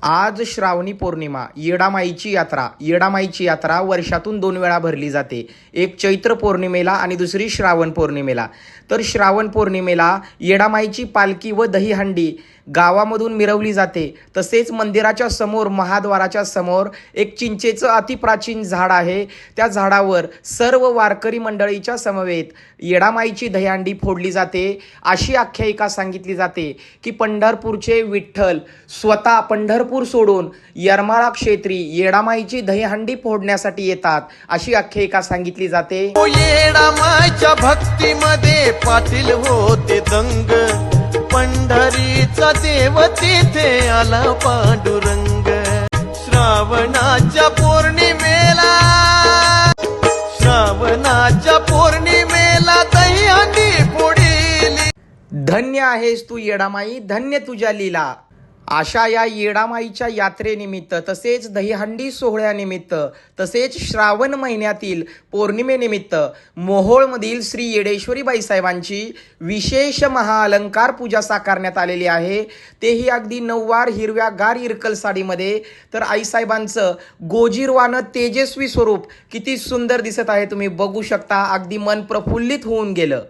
आज श्रावणी पौर्णिमा, येडामाईची यात्रा वर्षातून 2 वेळा भरली जाते. एक चैत्र पौर्णिमेला आणि दुसरी श्रावण पौर्णिमेला. तर श्रावण पौर्णिमेला येडामाईची पालखी व दहीहंडी गावामधून मिरवली जाते. तसेच मंदिराच्या समोर, महाद्वाराच्या समोर एक चिंचेचं अतिप्राचीन झाड आहे. त्या झाडावर सर्व वारकरी मंडळीच्या समवेत येडामाईची दहीहंडी फोडली जाते. अशी आख्यायिका सांगितली जाते की पंढरपूरचे विठ्ठल स्वतः पंढरपूर सोडून येरमाळा क्षेत्री येडामाईची दहीहंडी फोडण्यासाठी येतात, अशी आख्यायिका सांगितली जाते. येडामाईच्या भक्तीमध्ये पाटील होते दंग, पंढरीचा देव तिथे आला पांडुरंग. श्रावणाच्या पौर्णिमेला दहीहंडी फोडली. धन्य आहेस तू येडामाई, धन्य तुझ्या लीला. अशा या येडामाईच्या यात्रेनिमित्त, तसेच दहीहंडी सोहळ्यानिमित्त, तसेच श्रावण महिन्यातील पौर्णिमेनिमित्त मोहोळमधील श्री येडेश्वरी बाईसाहेबांची विशेष महाअलंकार पूजा साकारण्यात आलेली आहे. तेही अगदी नऊवार हिरव्यागार इरकल साडीमध्ये. तर आईसाहेबांचं गोजीरवानं तेजस्वी स्वरूप किती सुंदर दिसत आहे, तुम्ही बघू शकता. अगदी मन प्रफुल्लित होऊन गेलं.